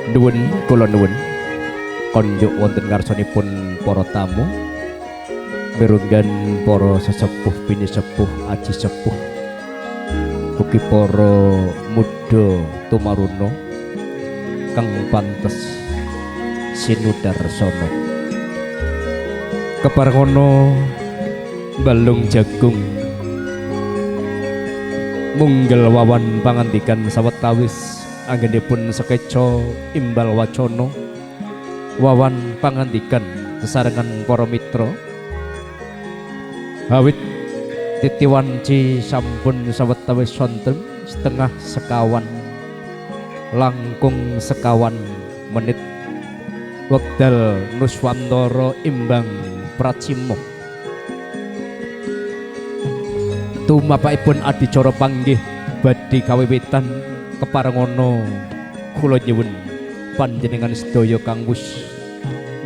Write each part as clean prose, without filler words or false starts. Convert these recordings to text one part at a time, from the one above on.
Nuwun kula nuwun konjuk wonten ngarsanipun para tamu mirunggan para sesepuh pinisepuh aji sepuh ugi para muda tumaruna kang pantes sinudarsana keparengono balung jagung munggel wawan pangandikan sawetawis anggenipun sekeca imbal wacana wawan pangandikan sesarengan para mitra awit titiwanci sampun sawetawis wonten setengah sekawan langkung sekawan menit wekdal nuswantara imbang pracima tumapakipun adicara panggih badhe kawiwitan keparengono kula nyuwun panjenengan sedaya kang wis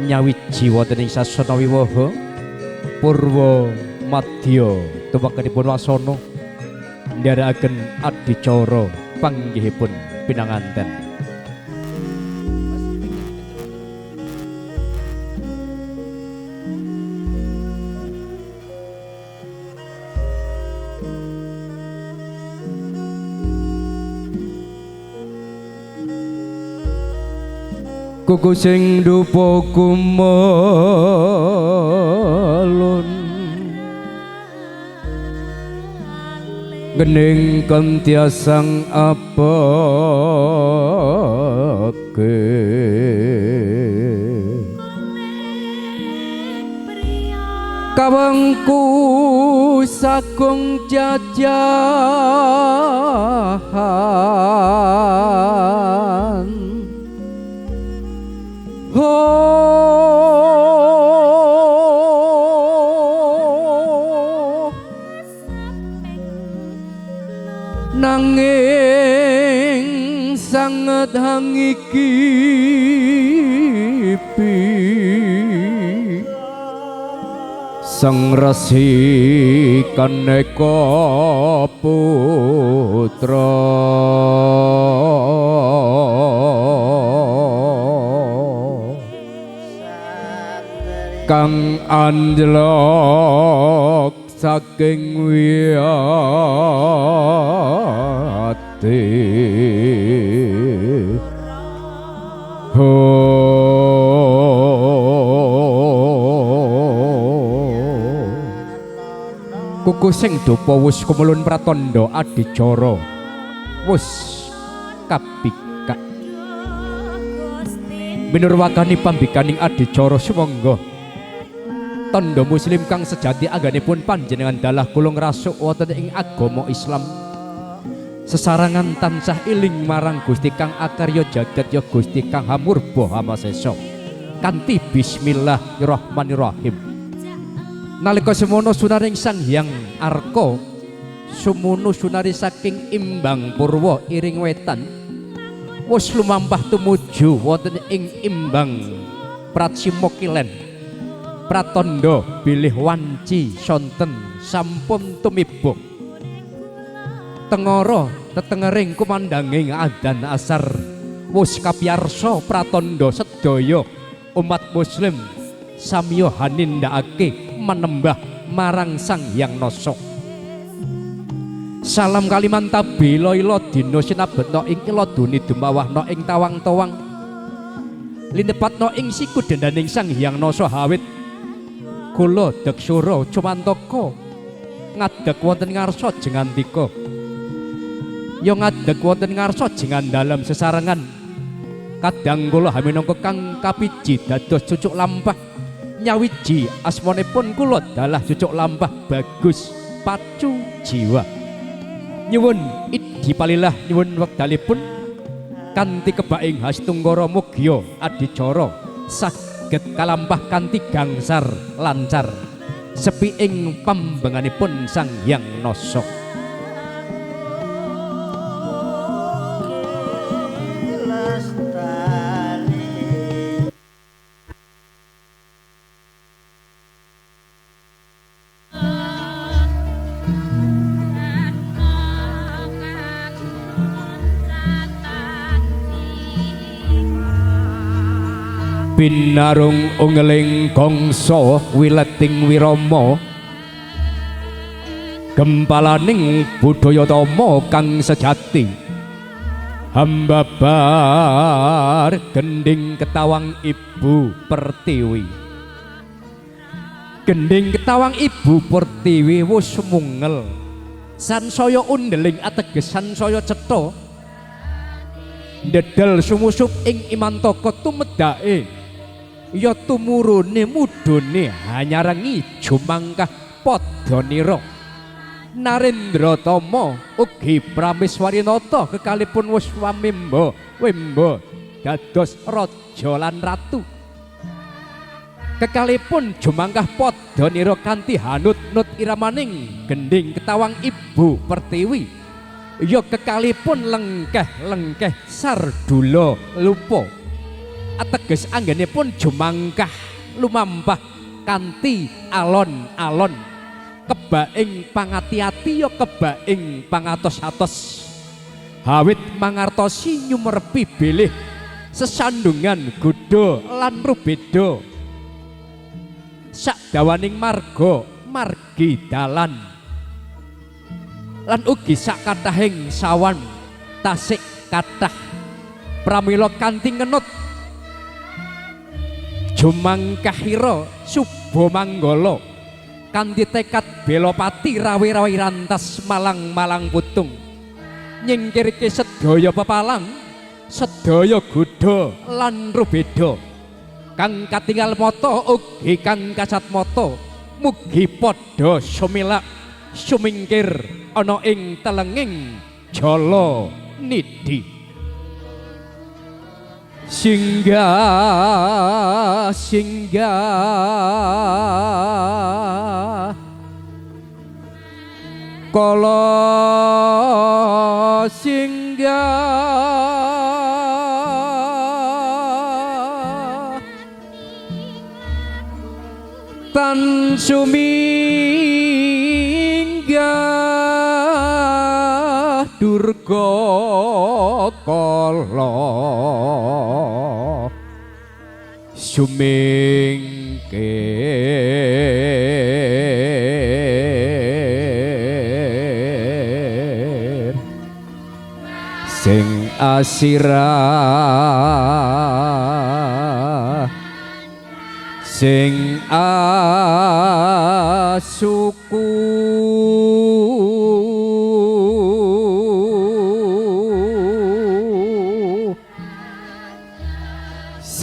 nyawiji wonten ing sasana wiwaha purwa madya tumakanipun wasana ndherekaken adicara panggihipun pinanganten. Kuku sing dupa kumalun gening kantiasang apake kawengku sagung jajahan nanging sanget hangiki sang resi kaneka putra kang anjlok saking wiyate kuku sing dupa wis kumelun pratandha adicara wis kabikak minurwakani pambikaning adicara sumangga tandha muslim kang sejati anggenipun panjenengan dalah kula ngrasuk wonten ing agama Islam sesarangan tansah iling marang Gusti kang akarya jagat ya Gusti kang hamurba hamasesa kanthi bismillahirrahmanirrahim nalika semono sunaring Sang Hyang Arka sumunu sunari saking imbang purwa iring wetan wis lumampah tumuju wonten ing imbang pracima kilen pratandha bilih wanci sonten sampun tumibuk tengara tetengering kumandanging adzan asar wis kapiyarsa pratandha sedaya umat muslim samiya hanindakake manembah marang Sang Hyang Nasa salam kaliman tabela ila dina sinabetna ing iladuni dumawahna ing tawang-tawang linepatna ing siku dendaning Sang Hyang Nasa hawit kula Daksura Cumantaka ngadeg wonten ngarsa jengandika ya ngadeg wonten ngarsa jengandalem sesarengan kadang kula haminangka kang kapiji dados cucuk lampah nyawiji asmanipun kula dalah cucuk lampah Bagus Pacu Jiwa nyuwun idipalilah nyuwun wekdalipun kanthi kebaing Hastunggara mugya adicara saged kalampah kanthi gangsar lancar sepi ing pambenganipun Sang Hyang Nasa binarung ungling gongso wileting wirama gempalaning budaya tama kang sejati hambabar gending ketawang ibu Pertiwi gending ketawang ibu Pertiwi wis mungel sansaya undeling ateges sansaya cetha ndedel sumusup ing imantaka tumedake ya tumurune mudhune hanyarengi jumangkah padhanira Narendra Tama ugi Prameswarinata kekalipun wis wamemba wemba dados raja lan ratu kekalipun jumangkah padhanira kanthi hanut-nut iramaning gending ketawang ibu Pertiwi ya kekalipun lengkeh-lengkeh sardula lupa ateges anggenipun jumangkah lumampah kanthi alon-alon kebaing pangati-ati ya kebaing pangatos-atos hawit mangartosi nyumerepi bilih sesandungan godha lan rubeda sakdawaning marga margi dalan lan ugi sakathahing sawan tasik kathah pramila kanthi ngenut jumangkahira suba manggala kanthi tekad belopati rawe-rawe rantas malang-malang putung nyingkirke sedaya pepalang sedaya godha lan rubeda kang katingal mata ugi kang kasat mata mugi padha sumilak sumingkir ana ing telenging jala nidhi singgah kala singgah tan suminggah durga kala sumingkir sing asirah sing asuku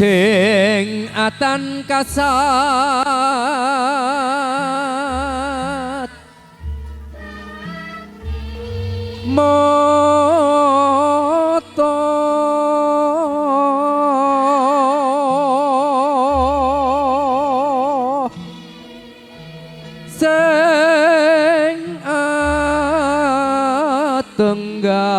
sing atan kasat moto sing atenggah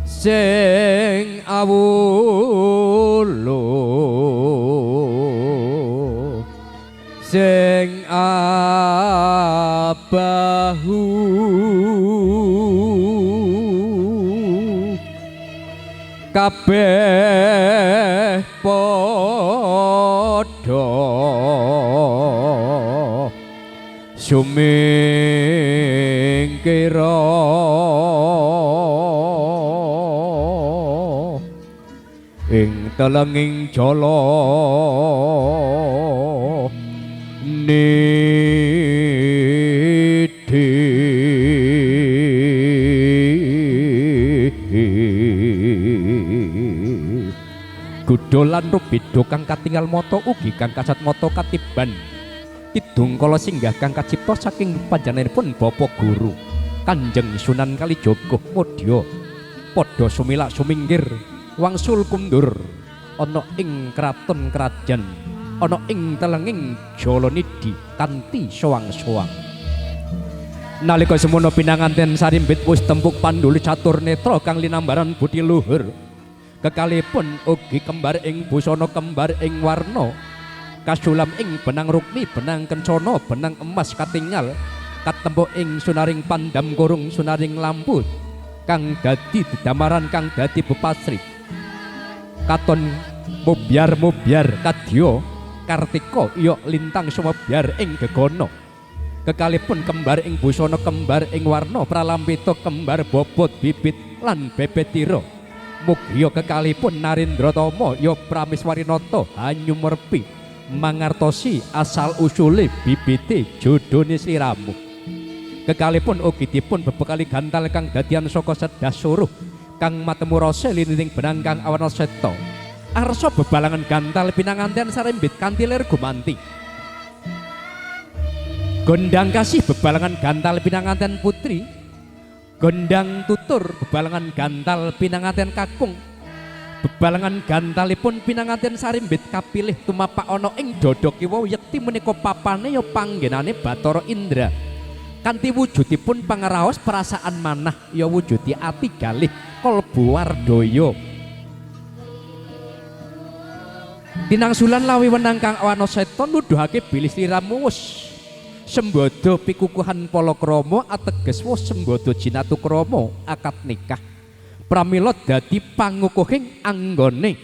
sing awulu sing abahu kabeh padha sumingkira ing telenging jala nidhi godha lan rubeda kang katingal mata ugi kang kasat mata katiban kidung kala singgah kang kacipta saking panjenenganipun Bapa Guru Kanjeng Sunan Kalijaga Madya padha sumilak sumingkir wangsul kundur ana ing kraton krajan ana ing telenging jala nidhi kanthi soang-soang nalika semono pinanganten sarimbit wis tempuk panduli catur netra kang linambaran budi luhur kekalipun ugi kembar ing busana kembar ing warna kasulam ing benang rukmi benang kencana benang emas katingal katempo ing sunaring pandam kurung sunaring lampu kang dadi dedamaran kang dadi bepasri katon mubyar kadya Kartika iya lintang sumebyar ing gegana kekalipun kembar ing busana kembar ing warna pralampita kembar bobot bibit lan bebetira mugia kekalipun Narendra Tama ya Prameswarinata hanyumerpi mangartosi asal usule bibite jodhone sliramu kekalipun ugi dipun bebekali gantal kang dadian saka sedah suruh kang matemu rasa linining benang kang awana seta arsa bebalangan gantal pinanganten sarembit kanthi lir gumanti gondang kasih bebalangan gantal pinanganten putri gondang tutur bebalangan gantal pinanganten kakung bebalangan gantalipun pinanganten sarembit kapilih tumapak ana ing dada kiwa yekti menika papane ya panggenane Bathara Indra kanthi wujudipun pangeraos perasaan manah ya wujudi ati galih kalbu wardaya tinangsulan lawi wenang kang awana seta nuduhake bilih sliramu wus sembada pikukuhan palakrama ateges wus sembada jinatu krama akad nikah pramila dadi pangukuhing anggone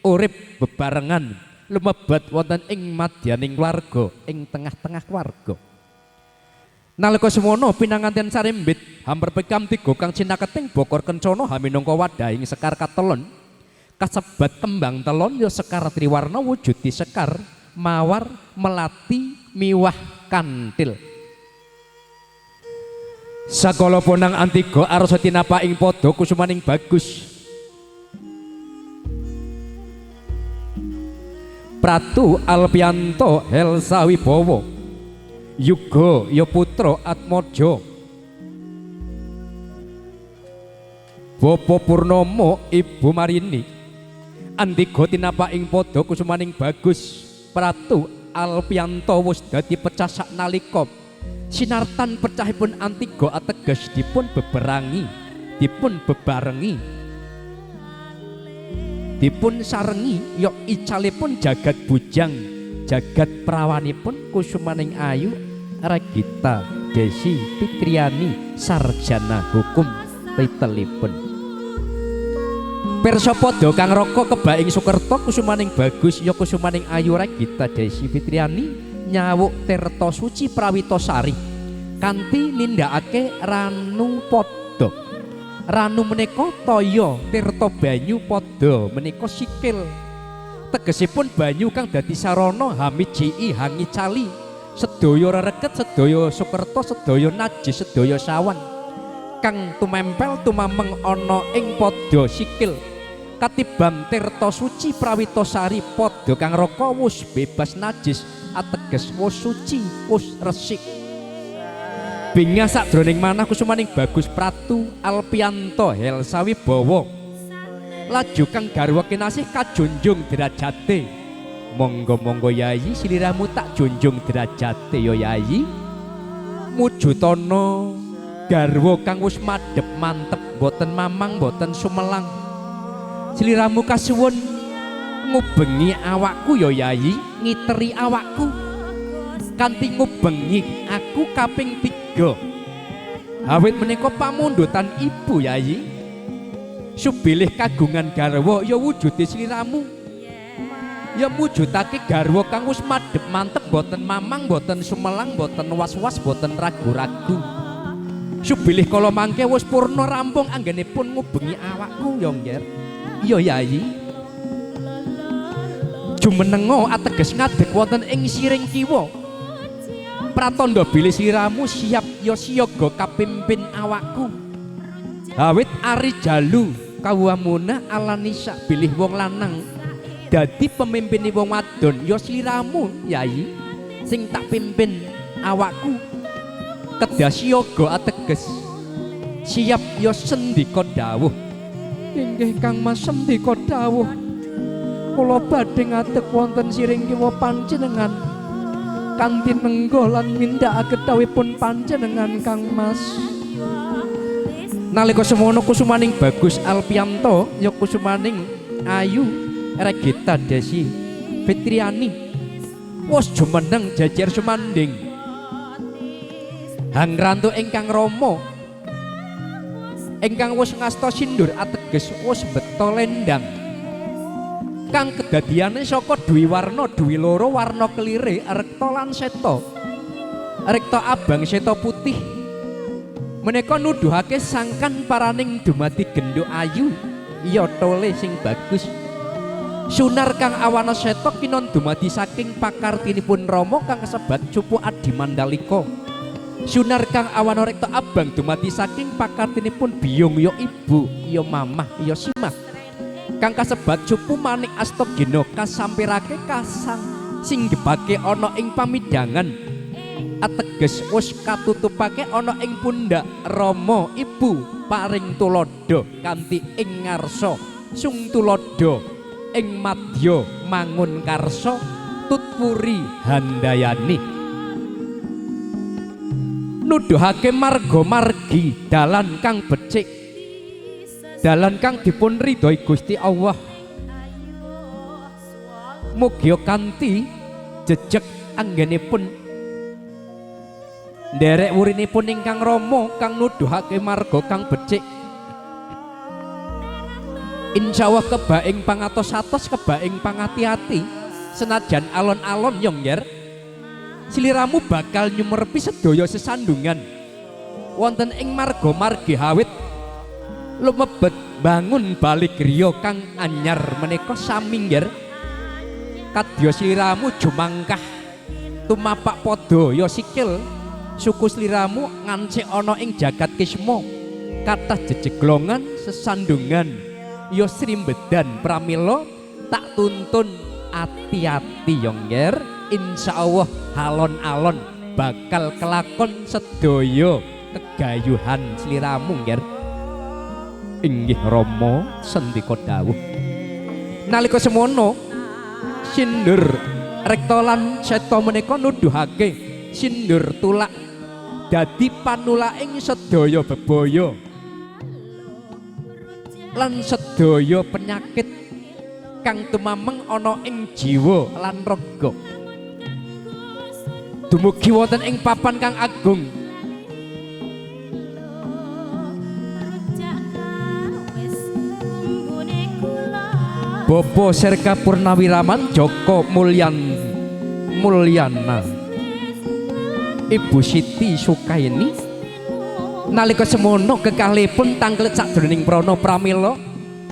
urip bebarengan lumebat wonten ing madyaning warga ing tengah-tengah warga nalika semono pinanganten sarembit hampir pekam tiga kang cinaketing bokor kencana haminangka wadahing sekar katelon kasebat kembang telon ya sekar triwarna wujudi sekar mawar melati miwah kantil sagala ponang antiga arsa tinapaing padha kusumaning bagus Pratu Alpianto Helsa Wibowo Yuga ya putra Atmaja Bapa Purnama Ibu Marini antiga tinapaing padha kusumaning bagus Pratu Alpianto wis dadi pecah saknalika sinartan pecahipun antiga ateges dipun beberangi dipun bebarengi dipun sarengi ya icalipun jagat bujang jagat prawanipun kusumaning ayu Regita Desi Fitriani sarjana hukum titelipun pirsa padha kang raka kebaing Sukerta kusumaning bagus ya kusumaning ayu Regita Desi Fitriani nyawuk tirta suci prawitosari kanthi nindakake ranu padha ranu menika toya tirta banyu padha menika sikil tegesipun banyu kang dadi sarana hamiji hangi cali sedaya rereket sedaya Sukerta sedaya najis sedaya sawan kang tumempel tumameng ana ing padha sikil katibang tirta suci prawitosari padha kang raka wus bebas najis ateges wus suci wus resik bingah sadroning manah kusumaning bagus Pratu Alpianto Helsa Wibowo laju kang garwa kinasih kajunjung derajate monggo-monggo yayi sliramu tak junjung derajate ya yayi mujutana garwa kang wis madhep mantep boten mamang boten sumelang sliramu kasuwun ngubengi awakku ya yayi ngiteri awakku kanthi ngubengi aku kaping 3 awit menika pamundutan ibu yayi subilih kagungan garwa ya wujude sliramu ya mujudake garwa kang wis madhep mantep boten mamang boten sumelang boten was-was boten ragu-ragu subilih kala mangke wis purna rampung anggenipun ngubengi awakku ya nggih iya yayi jumenenga ateges ngadeg wonten ing siring kiwa pratandha bilih sliramu siap ya siyaga kapimpin awakku awit ari jalu kawamuna alanisa bilih wong lanang dadi pemimpin wong wadon ya sliramu yayi sing tak pimpin awakku kedah siyaga ateges siap ya sendika dawuh inggih Kang Mas sendika dawuh kula badhe ngadeg wonten siring kiwa panjenengan kanthi nengga lan nindakake dawuhipun panjenengan Kang Mas nalika semono kusumaning bagus Alpianto ya kusumaning ayu Regita Desi Fitriani wis jumeneng jajar sumanding hangrantu ingkang rama ingkang wis ngasta sindur ateges wis beta lendang kang kedadiane saka duwi warna duwi loro warna kelire rekta lan seta rekta abang seta putih menika nuduhake sangkan paraning dumadi genduk ayu iya tole sing bagus sunar kang awana seta kinon dumadi saking pakartinipun Rama kang kasebat cupu Adi Mandalika sunar kang awana rekta abang dumadi saking pakartinipun Biyung ya ibu ya mamah ya simah kang kasebat cupu Manik Astagena kasampirake kasang sing gebake ana ing pamidangan ateges wis katutupake ana ing pundak Rama ibu paring tulodo kanthi ing ngarsa sung tulodo ing madya mangun karsa tutpuri handayani nuduhake marga margi dalan kang becik dalan kang dipun ridhoi Gusti Allah mugia kanthi jejeg anggenipun nderek wurinipun ingkang Rama kang nuduhake marga kang becik insyaallah kebaing pangatos-atos kebaing pangati-ati senajan alon-alon yo ngger sliramu bakal nyumerepi sedaya sesandungan wonten ing marga margi hawit lumebet bangun balik griya kang anyar menika sami ngger kadya sliramu jumangkah tumapak padha ya sikil suku sliramu ngancik ana ing jagat kisma kathah jejeglongan sesandungan ya srimbedan pramila tak tuntun ati-ati ya ngger insyaallah alon-alon bakal kelakon sedaya kegayuhan sliramu ngger inggih Rama sendika dawuh nalika semono sindur rekta lan seta menika nuduhake sindur tulak dadi panulaking sedaya bebaya lan sedaya penyakit kang tumameng ana ing jiwa lan raga dumugi wonten ing papan kang agung Bapa Serka Purnawiraman Joko Mulyana Ibu Siti Sukaini nalika semono kekalihipun tanglet sadroning prana pramila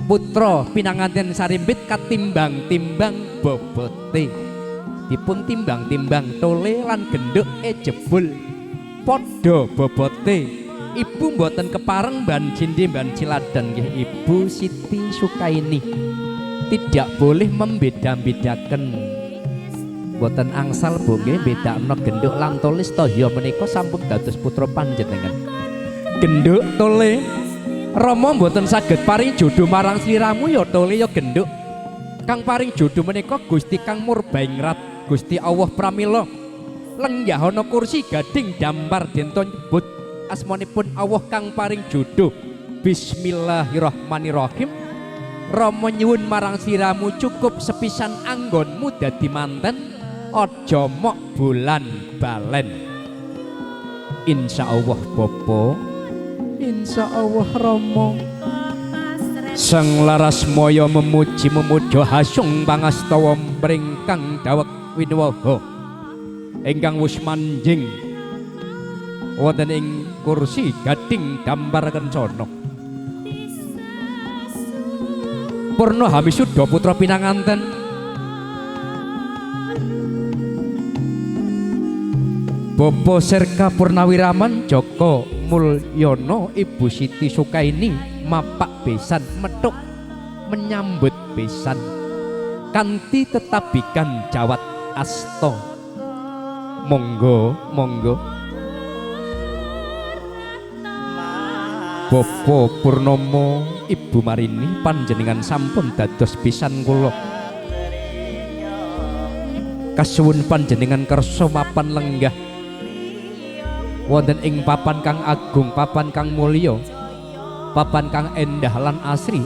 putra pinanganten sarimbit katimbang-timbang bobote dipun timbang-timbang tole lan genduk jebul padha bobote ibu mboten kepareng ban jindi ban ciladan nggih Ibu Siti Sukaini tidak boleh membeda-bedakan boten angsal bonge bedakno genduk lan tole sedaya menika sampun dados putra panjenengan genduk tole Rama mboten saged paring jodoh marang sliramu ya tole ya genduk kang paring jodoh menika Gusti kang murbaingrat Gusti Allah pramila lenggah ana kursi gading dampar denta nyebut asmanipun Allah kang paring jodoh bismillahirrahmanirrahim Rama nyuwun marang sliramu cukup sepisan anggonmu dadi manten aja mok bulan balen insyaallah Bapa insyaallah Rama sang laras moyo memuji memuja hasung pangastawa mringkang dawek winuwaha ingkang wis manjing wonten ing kursi gading dampar kencana Purna Hamisudha putra pinanganten Bapa Serka Purnawiraman Joko Mulyana Ibu Siti Sukaini mapak besan metuk menyambut besan kanthi tetabikan jawat asta monggo monggo Bapa Purnomo Ibu Marini panjenengan sampun dados pisan kula kasuwun panjenengan kersa mapan lenggah wonten ing papan kang agung papan kang mulya papan kang endah lan asri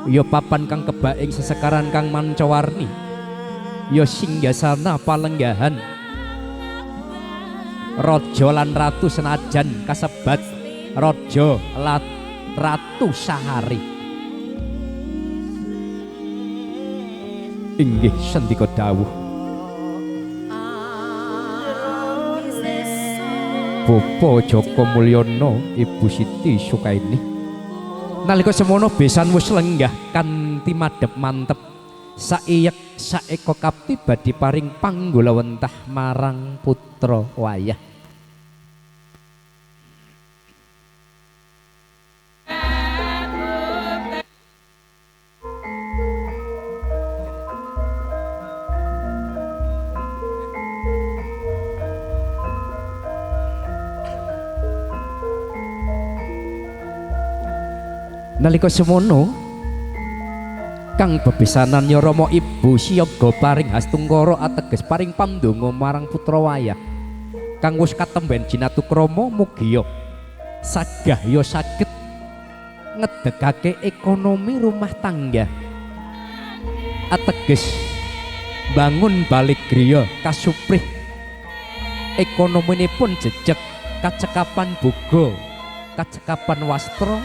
ya papan kang kebaing sesekaran kang manca-warni ya singgasana palenggahan raja lan ratu senajan kasebat raja ratu sahari inggih sendika dawuh Bapak Joko Mulyono Ibu Siti Sukaini nalika semono besan wis lenggah kanthi madhep mantep saiyek saeka kapti badhe paring panggulawentah marang putra wayah nalika semono kang bebesanan ya Rama Ibu siyaga paring hastungkara ateges paring pamdonga marang putra wayah kang wis katemben jinatukrama mugi sagah ya saged ngedegake ekonomi rumah tangga ateges bangun balik griya kasuprih ekonominipun jejeg kacekapan boga kacekapan wastra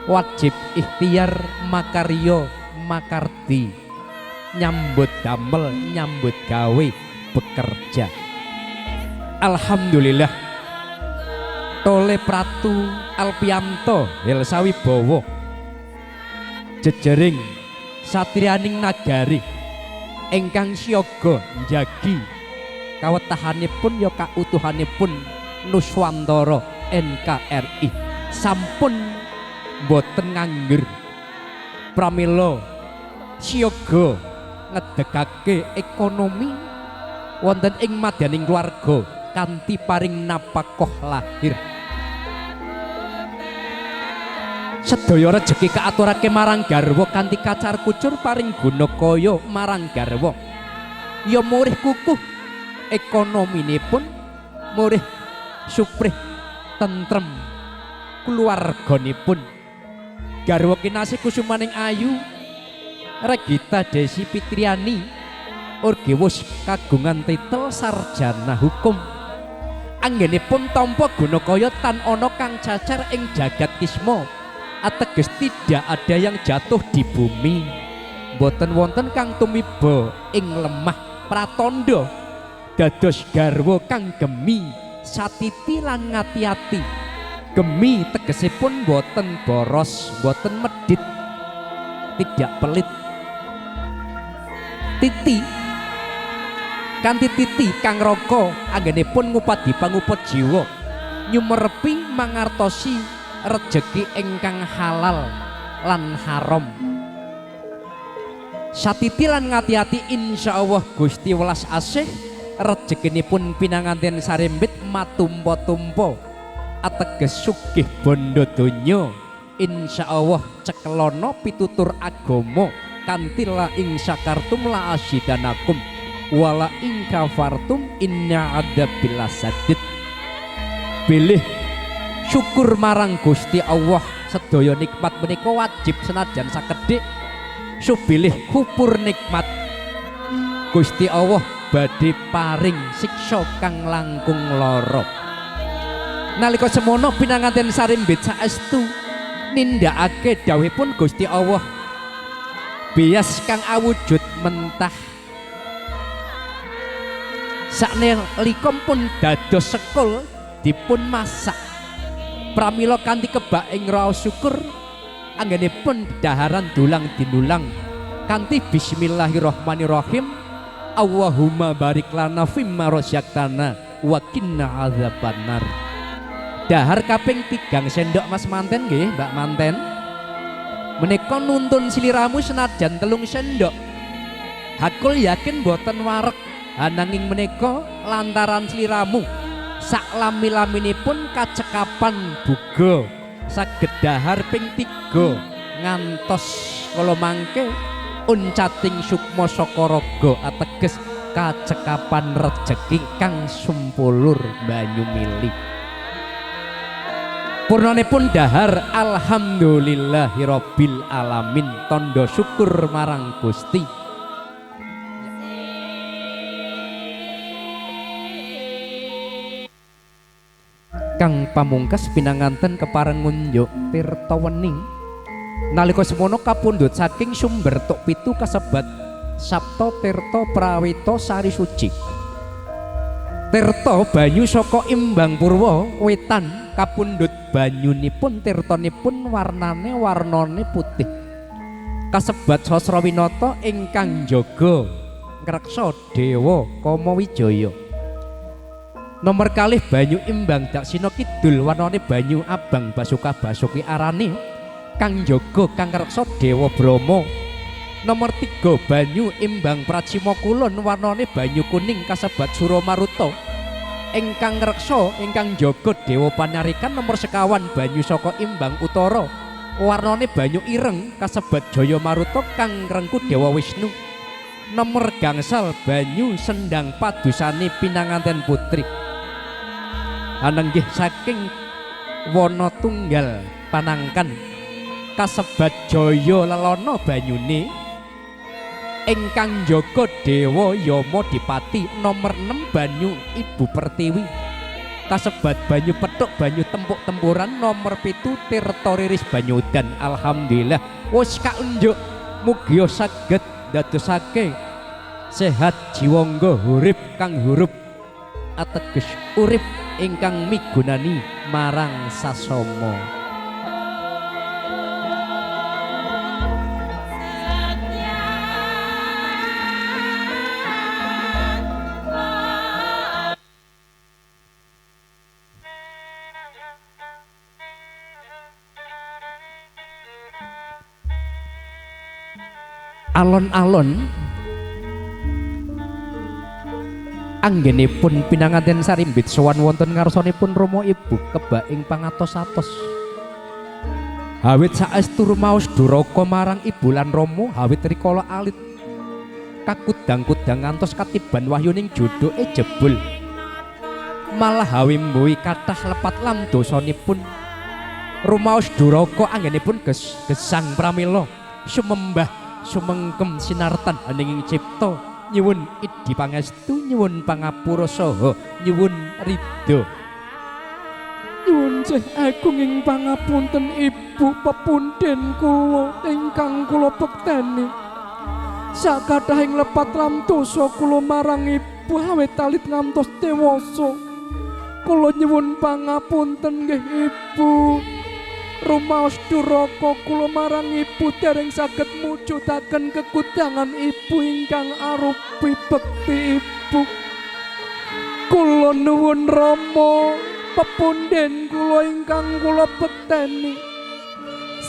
wajib ikhtiar makarya makardi nyambut damel nyambut gawe bekerja alhamdulillah Tole Pratu Alpianto Helsawibowo jejering satriyaning nagari ingkang siyaga njagi kawetahanipun ya kautuhanipun Nuswantara NKRI sampun boten ngangger pramila siyaga ngedegake ekonomi wonten ing madyaning keluarga kanthi paring napakoh lahir sedaya rejeki kaaturake marang garwa kanthi kacar kucur paring guna kaya marang garwa ya murih kukuh ekonominipun murih suprih tentrem keluarganipun garwa kinasih kusumaning ayu Regita Desi Fitriani urgi wus kagungan titel sarjana hukum anggenipun tampa gunakaya tan ana kang cacar ing jagat kisma ateges tidak ada yang jatuh di bumi boten wonten kang tumiba ing lemah pratandha dados garwa kang gemi satiti lan ngati-ati gemi tegesipun boten boros boten medit tidak pelit titi kanthi titi kang raka anggenipun ngupadi pangupad jiwa nyumerepi mangartosi rejeki ingkang halal lan haram satiti lan ngati-ati insyaallah Gusti welas asih rejekinipun pinanganten sarembit matumpa-tumpa ateges sugih bondo donya insyaallah cekelana pitutur agama kanthi la ing syakartum la asyidanakum wala ing kafartum inna adzabil lasadid bilih syukur marang Gusti Allah sedaya nikmat menika wajib senajan sakedhik subilih kupur nikmat Gusti Allah badhe paring siksa kang langkung lara nalika semono pinanganten sarimbit saestu nindakake dawuhipun Gusti Allah bias kang awujud mentah saknelikom pun dados sekul dipun masak pramila kanthi kebak ing raos syukur anggenipun daharan dulang dinulang kanthi bismillahirrahmanirrahim Allahumma barik lana fimma razaqtana wa qina adzabannar dahar kaping 3 sendok Mas Manten nggih Mbak Manten menika nuntun sliramu senajan 3 sendok hakul yakin boten wareg ananging menika lantaran sliramu sak lami-laminipun kacekapan buga saged dahar ping 3 ngantos kala mangke uncating sukma saka raga ateges kacekapan rejeki kang sumpulur banyu mili purnanipun dahar alhamdulillahirabbil alamin tondo syukur marang Gusti kang pamungkas pinanganten kepareng ngunjuk tirta wening nalika semono kapundhut saking sumber tok pitu kasebat Sapta tirta prawita sari suci. Tirta banyu saka Imbang Purwa wetan kapundhut banyunipun tirtanipun warnane putih. Kasebat Sasrawinata ingkang jaga ngreksa Dewa Kamawijaya. Nomor kalih banyu Imbang Daksina Kidul warnane banyu abang Basuka Basuki arane kang jaga kang ngreksa Dewa Brahma. Nomor 3 banyu Imbang Pracima Kulon warnane banyu kuning kasebat Suramaruta ingkang ngreksa ingkang jaga Dewa Panyarikan. Nomor 51 banyu saka Imbang Utara warnane banyu ireng kasebat Jaya Maruta kang ngrengku Dewa Wisnu. Nomor gangsal banyu Sendang Padusane Pinanganten Putri anenggih saking wana tunggal panangkan kasebat Jaya Lelana banyune ingkang jaga Dewa Yama Dipati. Nomor 6 banyu Ibu Pertiwi kasebat banyu petuk banyu tempuk tempuran. Nomor 7 tirta riris banyu udan. Alhamdulillah wis kaunjuk mugi saged dadosake sehat jiwangga urip kang hurup ateges urip ingkang migunani marang sasama. Alon-alon anggenipun pinanganten sarimbit sowan wonten ngarsanipun Rama Ibu kebak ing pangatos-atos. Hawit saestu rumaos duraka marang Ibu lan Rama, hawit rikala alit kakudang-kudang ngantos katiban wahyuning jodoke jebul. Malah hawimbuhi kathah lepat lam dosanipun. Rumaos duraka anggenipun gesang pramila sumembah sumengkem sinartan haning cipta nyuwun idi pangestu nyuwun pangapura saha nyuwun ridho. Nyuwun Syekh Agung ing pangapunten Ibu pepundhen kula ingkang kula bekteni sakathahing lepat lam dosa kula marang Ibu awit alit ngantos dewasa. Kula nyuwun pangapunten nggih Ibu. Rumaos duraka kula marang Ibu dereng saged mujudaken kekudangan Ibu ingkang arupi bekti Ibu. Kula nuwun Rama pepundhen kula ingkang kula bekteni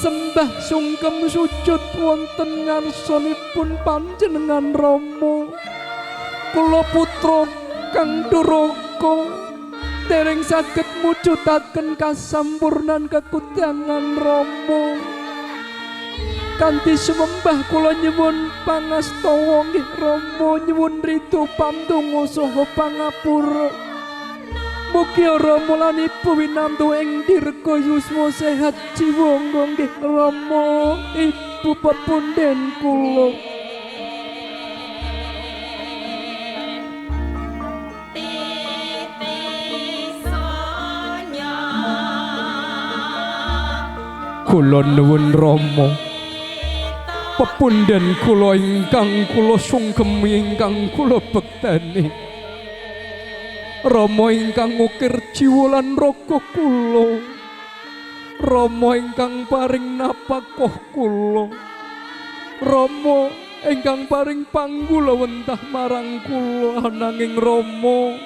sembah sungkem sujud wonten ngarsanipun panjenengan Rama. Kula putra kang duraka dereng saged mujudaken kasampurnan kekudangan Rama. Kanthi sumembah kula nyuwun pangastawa nggih Rama, nyuwun ridho pamdonga saha pangapura. Mugi Rama lan Ibu winantu ing dirga yuswa sehat jiwangga nggih Rama. Ibu pepundhen kula. Kula nuwun Rama pepundhen kula ingkang kula sungkem ingkang kula bekteni. Rama ingkang ngukir jiwa lan raga kula, Rama ingkang paring napakoh kula, Rama ingkang paring panggulawentah marang kula. Ananging Rama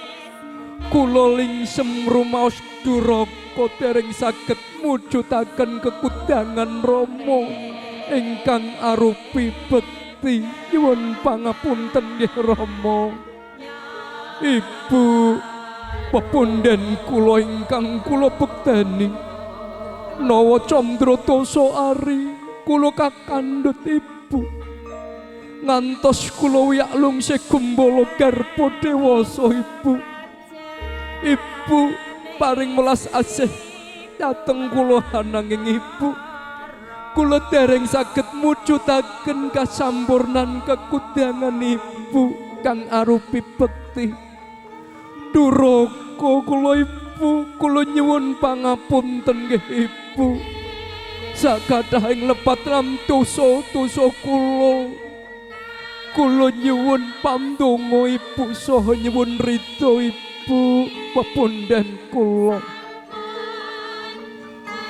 kula lingsem rumaos duraka dereng saged mujudaken kekudangan Rama ingkang arupi bekti. Nyuwun pangapunten nggih Rama. Ibu pepundhen kula ingkang kula bekteni nawa candra dasa ari kula kakandhut Ibu ngantos kula wiyak lungsih gumbala garpa dewasa. Ibu paring welas asih dhateng kula. Ananging Ibu kula dereng saged mujudaken kasampurnan kekudangan Ibu kang arupi bekti. Duraka kula Ibu, kula nyuwun pangapunten nggih Ibu. Sakathahing lepat lam dosa-dosa kula kula nyuwun pandonga ibu saha nyuwun ridho ibu pepundhen kula.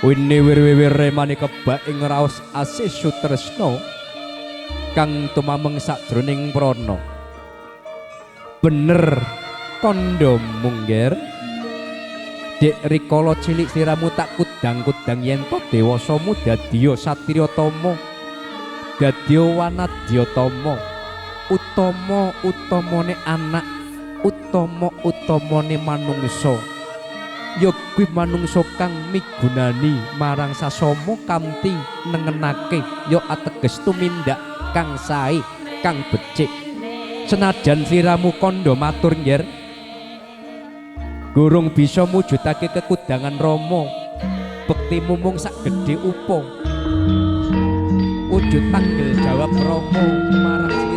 Wini wir-wir manika bak ing raos asih sutresna kang tumameng sakjroning prana. Bener kandha mungger Dek rikala cilik siramu tak kudang-kudang yen to dewasamu dadiya satriyatama dadiya wanadyatama utama-utamane anak utama-utamane manungsa ya kuwi manungsa kang migunani marang sasama kanthi nengenake ya ateges tumindak kang sae kang becik. Senajan sliramu kandha matur nggih gurung bisa mujudake kekudangan Rama bektimu mung sak gedhe upa wujud tanggel jawab Rama marang